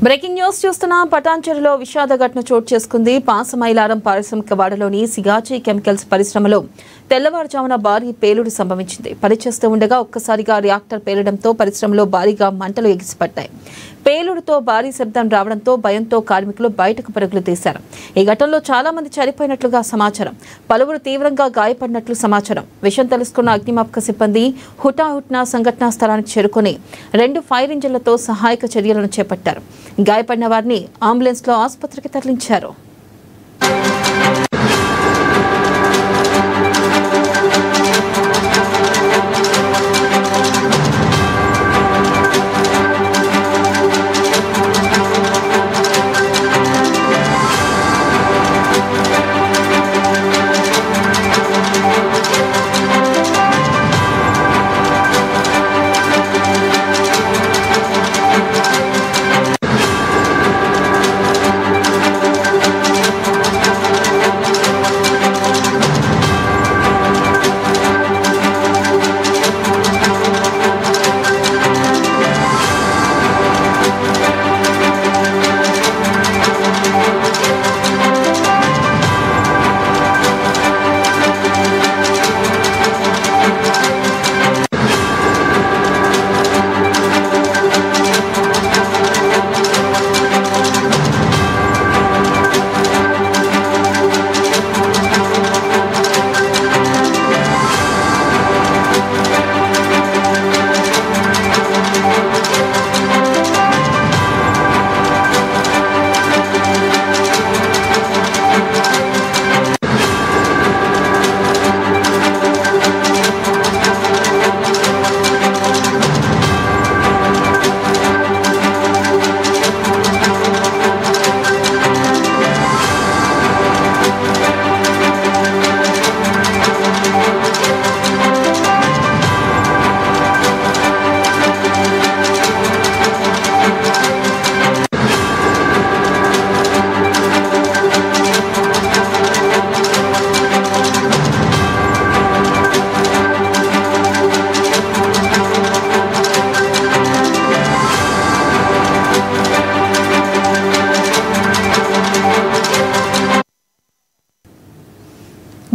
Breaking news చూస్తున్నా పటాన్చెరులో విషాద ఘటన చోటు చేసుకుంది. పాసమైలారం పారిశ్రామిక వాడలోని సిగాచి కెమికల్స్ పరిశ్రమలో తెల్లవారుజామున భారీ పేలుడు సంభవించింది. పనిచేస్తూ ఉండగా ఒక్కసారిగా రియాక్టర్ పేలడంతో పరిశ్రమలో భారీగా మంటలు ఎగిసిపడ్డాయి. పేలుడుతో భారీ శబ్దం రావడంతో భయంతో కార్మికులు బయటకు పరుగులు తీశారు. ఈ ఘటనలో చాలా మంది చనిపోయినట్లుగా సమాచారం. పలువురు తీవ్రంగా గాయపడినట్లు సమాచారం. విషయం తెలుసుకున్న అగ్నిమాపక సిబ్బంది హుటాహుటిన సంఘటనా స్థలానికి చేరుకుని 2 ఫైర్ ఇంజిన్లతో సహాయక చర్యలను చేపట్టారు. గాయపడిన వారిని అంబులెన్స్ లో ఆసుపత్రికి తరలించారు.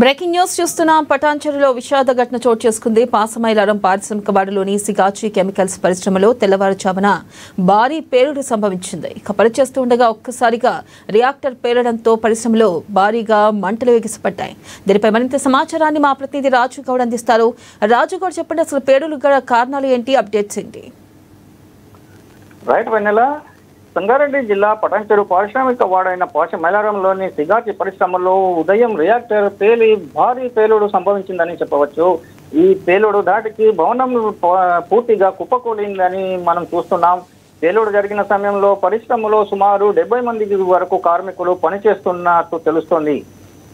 బ్రేకింగ్ న్యూస్ చూస్తున్నా పటాన్చెరులో విషాద ఘటన చోటు చేసుకుంది. పాసమైలారం పారిశ్రామిక వాడలోని సిగాచి కెమికల్స్ పరిశ్రమలో తెల్లవారుజామున భారీ పేలుడు సంభవించింది. ఇక పనిచేస్తూ ఉండగా ఒక్కసారిగా రియాక్టర్ పేలడంతో పరిశ్రమలో భారీగా మంటలు ఎగిసిపడ్డాయి. దీనిపై మరింత సమాచారాన్ని మా ప్రతినిధి రాజు గౌడ్ అందిస్తారు. రాజు గౌడ్, చెప్పండి, అసలు పేలుడు కారణాలు ఏంటి, అప్డేట్స్ ఏంటి? రైట్ వెన్నెల, సంగారెడ్డి జిల్లా పటాన్చెరు పారిశ్రామిక వాడైన పాసమైలారంలోని సిగాచి పరిశ్రమలో ఉదయం రియాక్టర్ పేలి భారీ పేలుడు సంభవించిందని చెప్పవచ్చు. ఈ పేలుడు దాటికి భవనం పూర్తిగా కుప్పకూలిందని మనం చూస్తున్నాం. పేలుడు జరిగిన సమయంలో పరిశ్రమలో సుమారు 70 మంది వరకు కార్మికులు పనిచేస్తున్నట్టు తెలుస్తోంది.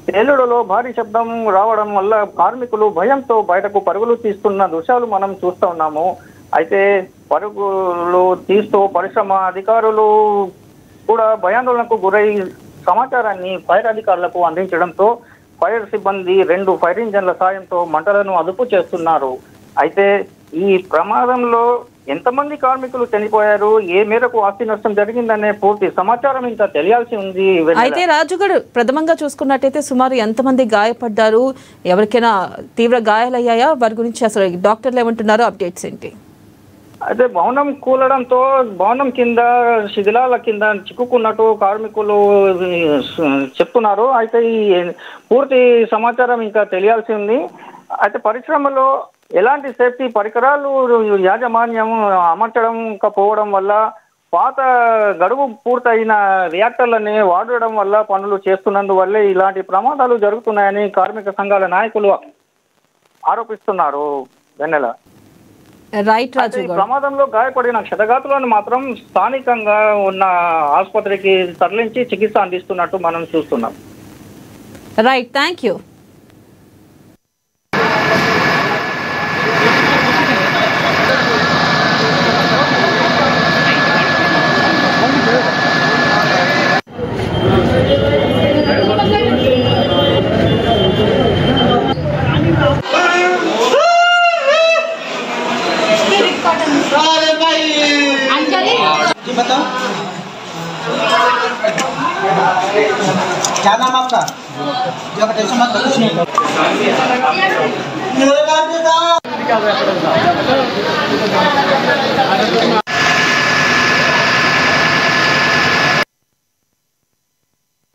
పేలుడులో భారీ శబ్దం రావడం వల్ల కార్మికులు భయంతో బయటకు పరుగులు తీస్తున్న దృశ్యాలు మనం చూస్తూ ఉన్నాము. అయితే పరుగులు తీస్తూ పరిశ్రమ అధికారులు కూడా భయాందోళనకు గురై సమాచారాన్ని ఫైర్ అధికారులకు అందించడంతో ఫైర్ సిబ్బంది 2 ఫైర్ ఇంజన్ల సాయంతో మంటలను అదుపు చేస్తున్నారు. అయితే ఈ ప్రమాదంలో ఎంతమంది కార్మికులు చనిపోయారు, ఏ మేరకు ఆస్తి నష్టం జరిగిందనే పూర్తి సమాచారం ఇంకా తెలియాల్సి ఉంది. అయితే రాజుగడు, ప్రథమంగా చూసుకున్నట్టయితే సుమారు ఎంతమంది గాయపడ్డారు, ఎవరికైనా తీవ్ర గాయాలయ్యాయా, వారి గురించి అసలు డాక్టర్లు ఏమంటున్నారో అప్డేట్స్ ఏంటి? అయితే భవనం కూలడంతో భవనం కింద శిథిలాల కింద చిక్కుకున్నట్టు కార్మికులు చెప్తున్నారు. అయితే ఈ పూర్తి సమాచారం ఇంకా తెలియాల్సి ఉంది. అయితే పరిశ్రమలో ఎలాంటి సేఫ్టీ పరికరాలు యాజమాన్యం అమర్చకపోవడం వల్ల పాత గడువు పూర్తయిన రియాక్టర్లని వాడడం వల్ల పనులు చేస్తున్నందువల్లే ఇలాంటి ప్రమాదాలు జరుగుతున్నాయని కార్మిక సంఘాల నాయకులు ఆరోపిస్తున్నారు. వెన్నెల, రైట్ రాజు, ప్రమాదంలో గాయపడిన క్షతగాతులను మాత్రం స్థానికంగా ఉన్న ఆసుపత్రికి తరలించి చికిత్స అందిస్తున్నట్టు మనం చూస్తున్నాం. Right, thank you. बताओ। क्या नाम आपका? जो टेंशन मत कुछ नहीं कर।